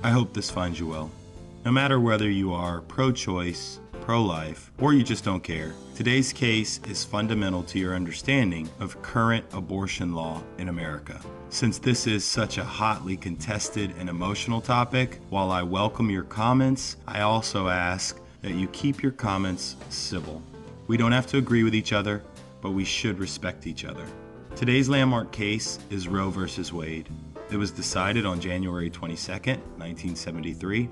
I hope this finds you well. No matter whether you are pro-choice, pro-life, or you just don't care, today's case is fundamental to your understanding of current abortion law in America. Since this is such a hotly contested and emotional topic, while I welcome your comments, I also ask that you keep your comments civil. We don't have to agree with each other, but we should respect each other. Today's landmark case is Roe v. Wade. It was decided on January 22nd, 1973.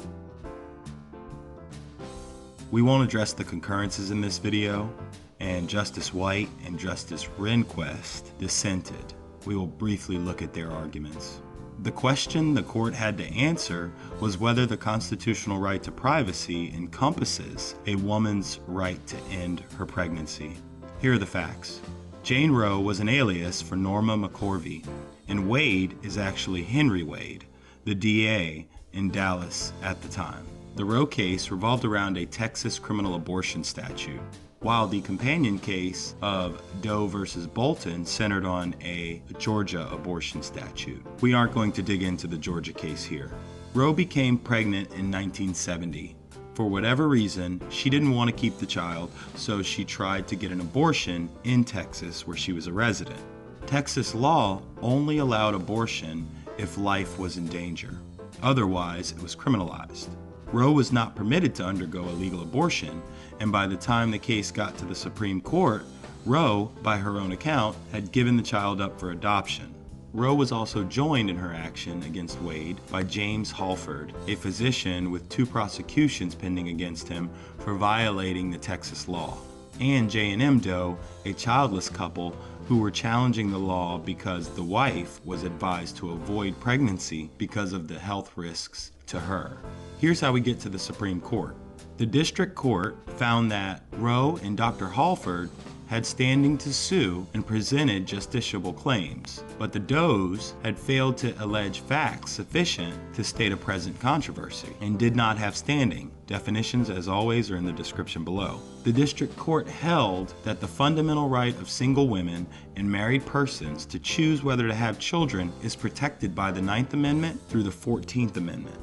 We won't address the concurrences in this video, and Justice White and Justice Rehnquist dissented. We will briefly look at their arguments. The question the court had to answer was whether the constitutional right to privacy encompasses a woman's right to end her pregnancy. Here are the facts. Jane Roe was an alias for Norma McCorvey, and Wade is actually Henry Wade, the DA in Dallas at the time. The Roe case revolved around a Texas criminal abortion statute, while the companion case of Doe versus Bolton centered on a Georgia abortion statute. We aren't going to dig into the Georgia case here. Roe became pregnant in 1970. For whatever reason, she didn't want to keep the child, so she tried to get an abortion in Texas where she was a resident. Texas law only allowed abortion if life was in danger. Otherwise, it was criminalized. Roe was not permitted to undergo a legal abortion, and by the time the case got to the Supreme Court, Roe, by her own account, had given the child up for adoption. Roe was also joined in her action against Wade by James Halford, a physician with 2 prosecutions pending against him for violating the Texas law, and J&M Doe, a childless couple who were challenging the law because the wife was advised to avoid pregnancy because of the health risks to her. Here's how we get to the Supreme Court. The district court found that Roe and Dr. Halford had standing to sue and presented justiciable claims, but the Does had failed to allege facts sufficient to state a present controversy and did not have standing. Definitions, as always, are in the description below. The district court held that the fundamental right of single women and married persons to choose whether to have children is protected by the 9th Amendment through the 14th Amendment.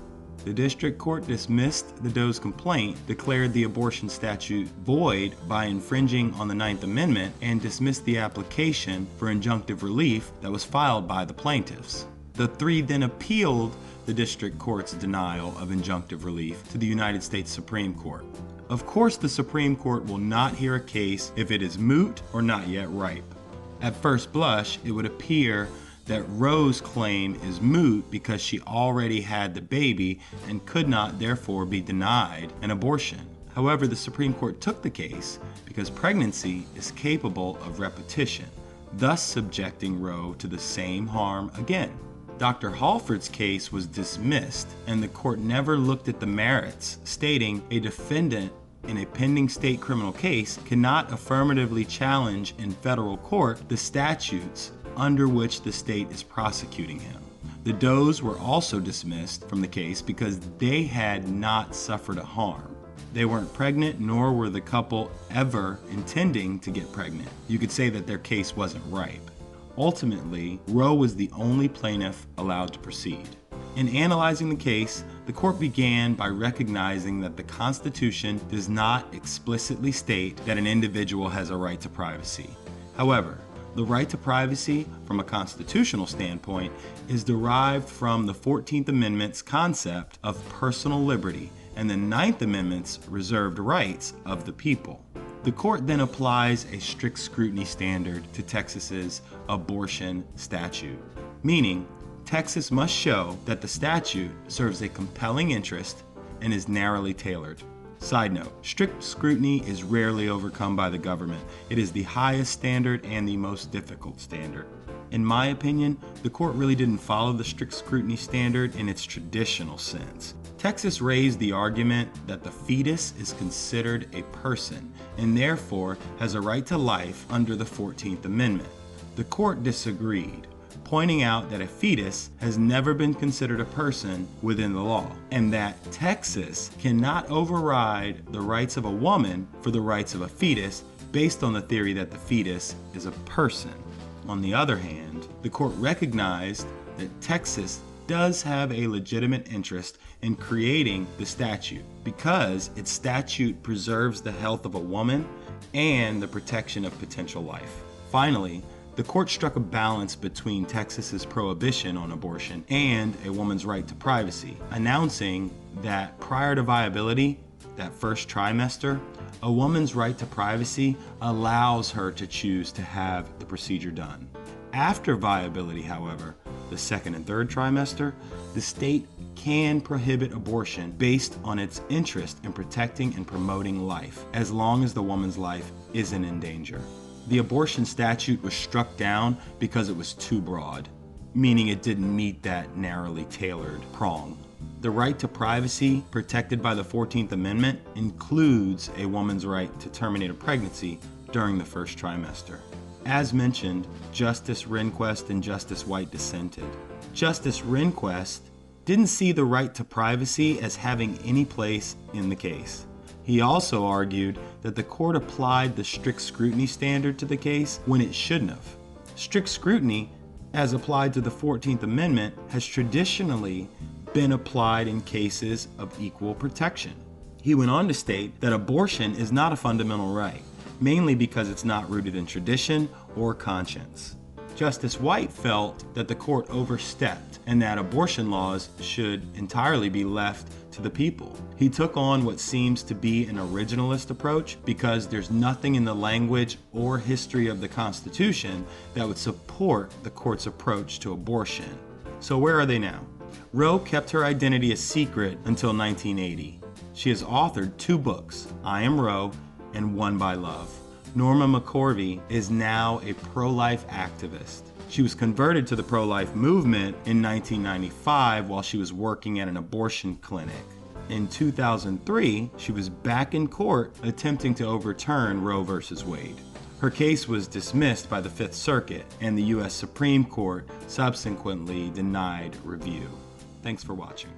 The district court dismissed the Doe's complaint, declared the abortion statute void by infringing on the 9th Amendment, and dismissed the application for injunctive relief that was filed by the plaintiffs. The 3 then appealed the district court's denial of injunctive relief to the United States Supreme Court. Of course, the Supreme Court will not hear a case if it is moot or not yet ripe. At first blush, it would appear that Roe's claim is moot because she already had the baby and could not therefore be denied an abortion. However, the Supreme Court took the case because pregnancy is capable of repetition, thus subjecting Roe to the same harm again. Dr. Halford's case was dismissed, and the court never looked at the merits, stating a defendant in a pending state criminal case cannot affirmatively challenge in federal court the statutes under which the state is prosecuting him. The Does were also dismissed from the case because they had not suffered a harm. They weren't pregnant, nor were the couple ever intending to get pregnant. You could say that their case wasn't ripe. Ultimately, Roe was the only plaintiff allowed to proceed. In analyzing the case, the court began by recognizing that the Constitution does not explicitly state that an individual has a right to privacy. However, the right to privacy, from a constitutional standpoint, is derived from the 14th Amendment's concept of personal liberty and the 9th Amendment's reserved rights of the people. The court then applies a strict scrutiny standard to Texas's abortion statute, meaning Texas must show that the statute serves a compelling interest and is narrowly tailored. Side note, strict scrutiny is rarely overcome by the government. It is the highest standard and the most difficult standard. In my opinion, the court really didn't follow the strict scrutiny standard in its traditional sense. Texas raised the argument that the fetus is considered a person and therefore has a right to life under the 14th Amendment. The court disagreed, pointing out that a fetus has never been considered a person within the law, and that Texas cannot override the rights of a woman for the rights of a fetus based on the theory that the fetus is a person. On the other hand, the court recognized that Texas does have a legitimate interest in creating the statute because its statute preserves the health of a woman and the protection of potential life. Finally, the court struck a balance between Texas's prohibition on abortion and a woman's right to privacy, announcing that prior to viability, that first trimester, a woman's right to privacy allows her to choose to have the procedure done. After viability, however, the second and third trimester, the state can prohibit abortion based on its interest in protecting and promoting life, as long as the woman's life isn't in danger. The abortion statute was struck down because it was too broad, meaning it didn't meet that narrowly tailored prong. The right to privacy protected by the 14th Amendment includes a woman's right to terminate a pregnancy during the first trimester. As mentioned, Justice Rehnquist and Justice White dissented. Justice Rehnquist didn't see the right to privacy as having any place in the case. He also argued that the court applied the strict scrutiny standard to the case when it shouldn't have. Strict scrutiny, as applied to the 14th Amendment, has traditionally been applied in cases of equal protection. He went on to state that abortion is not a fundamental right, mainly because it's not rooted in tradition or conscience. Justice White felt that the court overstepped and that abortion laws should entirely be left to the people. He took on what seems to be an originalist approach because there's nothing in the language or history of the Constitution that would support the court's approach to abortion. So where are they now? Roe kept her identity a secret until 1980. She has authored 2 books, I Am Roe and One by Love. Norma McCorvey is now a pro-life activist. She was converted to the pro-life movement in 1995 while she was working at an abortion clinic. In 2003, she was back in court attempting to overturn Roe v. Wade. Her case was dismissed by the Fifth Circuit, and the U.S. Supreme Court subsequently denied review. Thanks for watching.